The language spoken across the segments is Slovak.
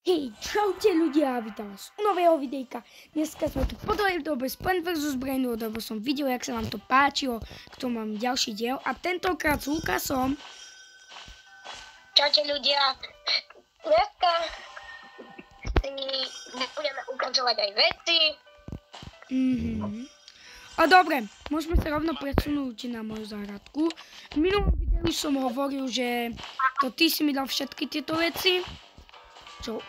Hej, čaute ľudia, vítam vás u nového videjka. Dneska sme tu po dlhej dobe z Plants vs. Brainrot, lebo som videl, jak sa vám to páčilo, k tomu mám ďalší diel. A tentokrát s Lukasom. Čaute ľudia, dneska si budeme ukazovať aj veci. A dobre, môžeme sa rovno presunúť na moju záhradku. V minulom videu som hovoril, že to ty si mi dal všetky tieto veci. Čo?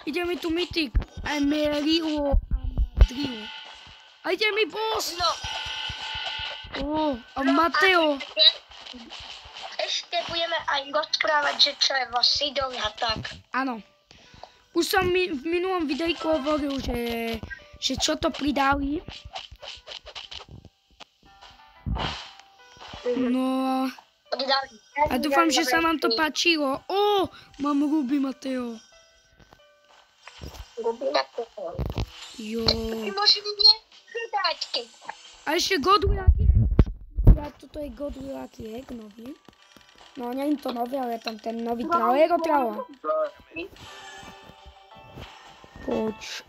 Ide mi tu mytik. Aj Merilo a Madrio. A ide mi boss. No. A Mateo. Ešte budeme aj rozprávať, že čo je vo Sidovi a tak. Áno. Už som v minulom videjku hovoril, že čo to pridali. No. A dúfam, že sa vám to páčilo. Mám Ruby, Mateo. Ruby Mateo. Jo. Ty môžeš mne dať, keď. A ešte Godwillaky. Toto je Godwillaky, nový. No, nie je to nový, ale je tam ten nový Tralero Trala. Poč.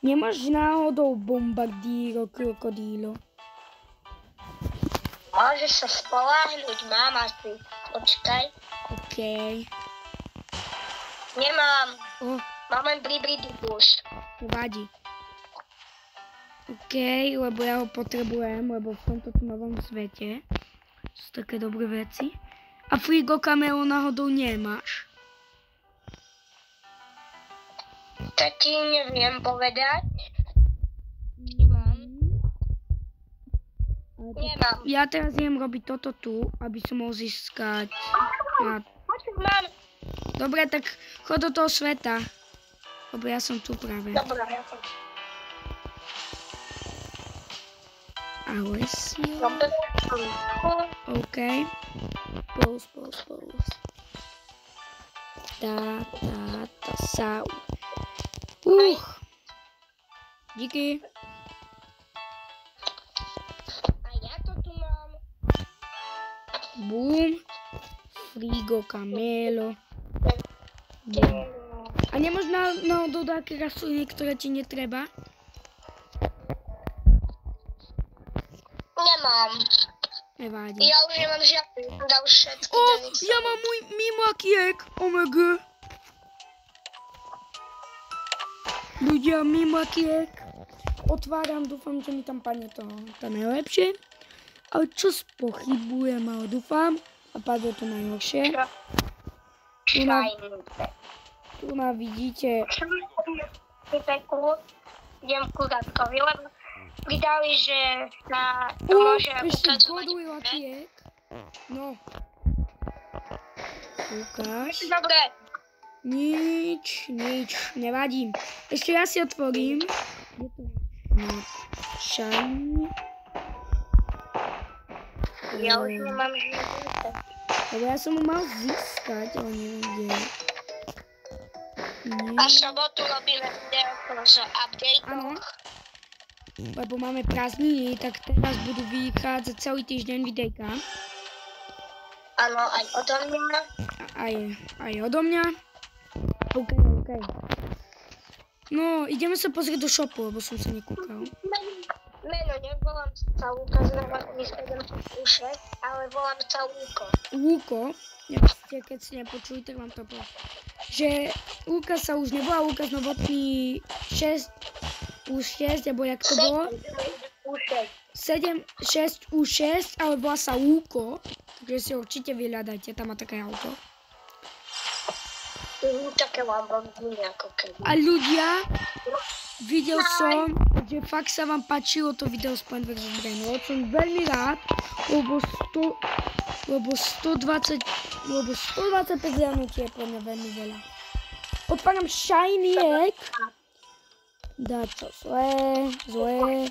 Nemáš náhodou Bombardiro Krokodilo? Môžeš sa spoľahnúť, mám asi. Počkaj. Okej. Nemám. Mám len Blibridibus. Vadí. Okej, lebo ja ho potrebujem, lebo v tomto novom svete sú také dobré veci. A Frigo Cameo náhodou nemáš? To ti neviem povedať. Nemám. Ja teraz idem robiť toto tu, aby som mohol získať... Mám. Dobre, tak chod do toho sveta. Lebo ja som tu práve. Dobre, ja som. Alessio. Dobre. OK. Pause. Sau. Díky. A ja to tu mám. Boom. Frigo Camelo. A nemáš náhodou také rastliny, ktoré ti netreba? Nemám. Nevádí. Ja už nemám žiadny. Dal všetky. Ja mám môj mimakiek. OMG. Ľudia, mimakiek. Otváram, dúfam, že mi tam padne to najlepšie. Ale čo spochybujem, ale dúfam. A padlo to najhoršie. Tu ma vidíte. Idem ku Radkovi, lebo pridali, že sa to môže ukazovať. No. Ukáž. Dobre. Nič, nevadím. Ešte ja si otvorím. Shiny. Ja už nemám žiadne. Lebo ja som ho mal získať, ale neviem kde. A sobotu robíme video z update. Áno. Lebo máme prázdniny, tak teraz budú vychádzať celý týždeň videjka. Áno, aj odo mňa. Aj odo mňa. OK. No, ideme sa pozrieť do shopu, lebo som sa nekúkal. Meno, nevolám sa Lukas, mi 7-6, ale volám sa Luko. Luko? Keď ste nepočuli, tak vám to poviem. Že Lukas sa už nevolá Lukas Novotný 6 alebo jak to bolo? 7-6, ale volá sa Luko. Takže si ho určite vyhľadajte, tam má také auto. Také Lamborghini ako keby. A ľudia, videl som, že fakt sa vám páčilo to video z Plants vs. Brainrot. Som veľmi rád, lebo 125 zhrnutí je pre mňa veľmi veľa. Otváram shiny egg. Dá čo? Zlé.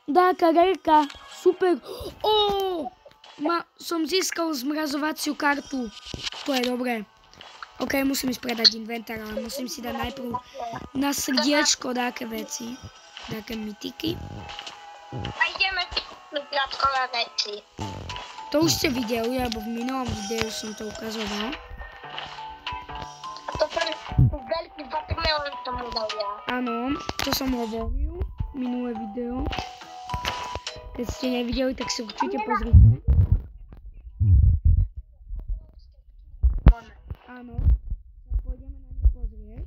Dá karelka. Super. Som získal zmrazovaciu kartu. To je dobré. OK, musím ísť predať inventár, ale musím si dať najprv na srdiečko dáke veci. Dáke mytiky. A ideme krátkové veci. To už ste videli, lebo v minulom videu som to ukazoval. Áno, čo som hovoril, minulé video. Keď ste nevideli, tak si určite pozrite. Áno, tak pôjdeme na ňu pozrieť.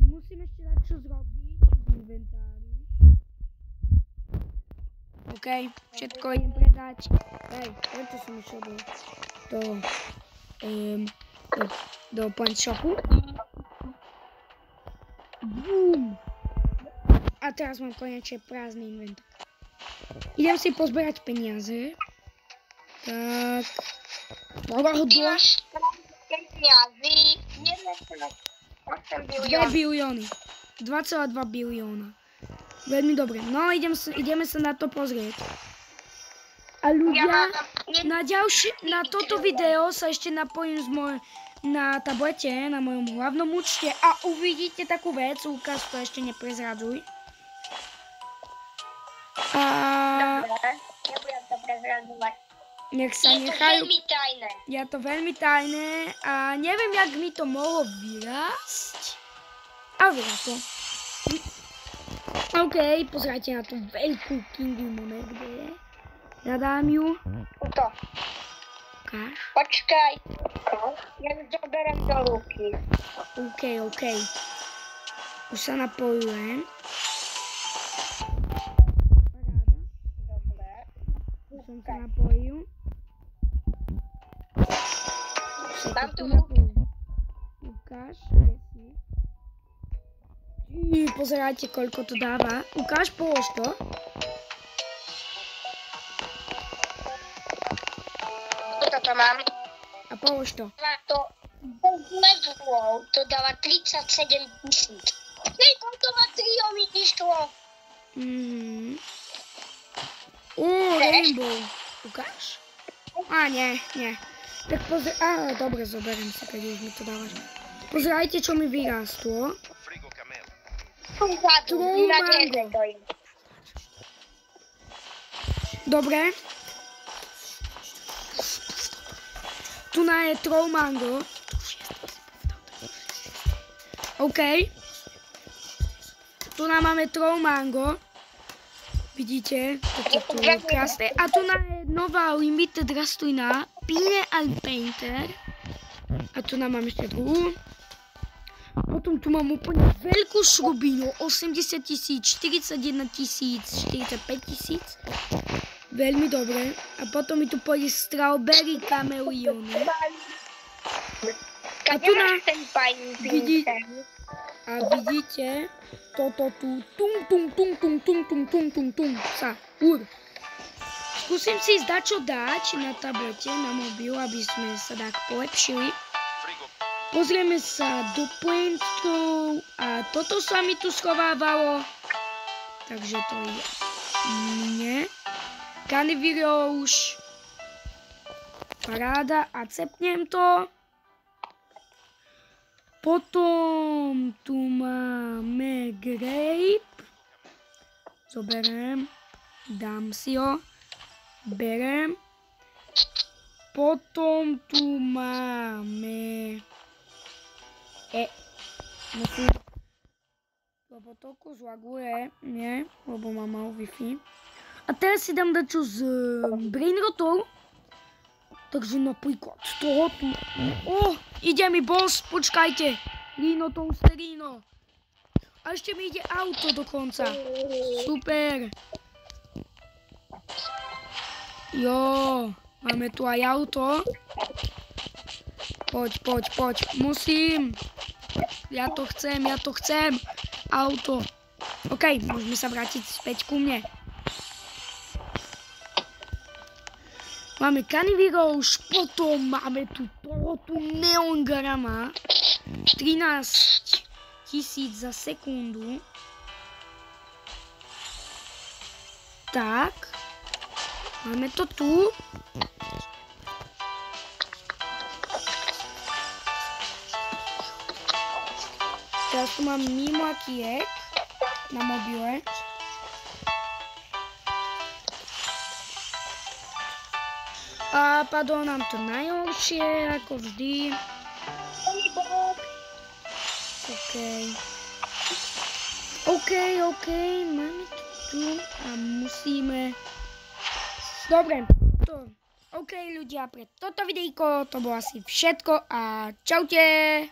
Musím ešte dať čo zrobiť v inventári. OK, všetko idem predať. Hej, prečo som išiel do point shopu. Bum! A teraz mám konečne prázdny inventár. Idem si pozberať peniaze. Tak. Ty máš peniazy, 2 bilióny. 2,2 bilióna. Veľmi dobre. No, ideme sa na to pozrieť. A ľudia, na toto video sa ešte napojím na tablete, na mojom hlavnom účte a uvidíte takú vec. Lukáš, to ešte neprezradzuj. A... Dobre, nebudem to prezradzovať. Nech sa Je to nechajú... veľmi tajné. Je to veľmi tajné a neviem, jak mi to mohlo vyrásť. A vyráslo. OK, pozrite na tú veľkú Kingu Monet, kde je. Zadám ju. Tuto. Ukáž. Počkaj. Ja ju zoberiem do ruky. OK. Už sa napojujem. Paráda. Dobre. Už som sa napojil. Dám tu Ukáž. Pozerajte, koľko to dáva. Ukáž, polož to. Toto mám. A polož to. To bez levelov to dáva 37 000. Nejko to má 3 mi išlo. Rainbow. Ukáž? Nie. Tak dobre, zoberiem si, keď už mi to dávaš. Pozerajte, čo mi vyrástlo. Troll mango. Dobre. Tu je troll mango. OK. Tu máme troll mango. Vidíte? Toto je krásne. A tu je nová limited rastlina Pine and Painter. A tu mám ešte druhú. Potom tu mám úplne veľkú šrubinu. 80 000, 41 000, 45 000. Veľmi dobre. A potom mi tu pôjde strawberry kameleóny. A tu vidíte toto tu tum sa skúsim si čo dať na tablete, na mobil, aby sme sa tak polepšili. Pozrieme sa do pointov a toto sa mi tu schovávalo. Takže to je nie. Caniviro už. Paráda a cepnem to. Potom tu máme grape. Zoberiem. Dám si ho. Berem. Potom tu máme... musím... Lebo toľko zlaguje. Nie, lebo mám mal Wi-Fi. A teraz si dám dačo z brainrotov. Takže napríklad toho tu... ide mi boss, počkajte. Rino, to už Rino. A ešte mi ide auto dokonca. Super. Jo, máme tu aj auto. Poď. Musím. Ja to chcem. Auto. OK, môžeme sa vrátiť späť ku mne. Máme Caniviro už, potom máme tu Neongrama. 13 000 za sekundu. Tak. Máme to tu. Teraz tu mám Mimoakiek na mobile. A padlo nám to najhoršie, ako vždy. OK. OK, máme to tu a musíme... Dobre, OK ľudia, pre toto videjko to bolo asi všetko a čaute!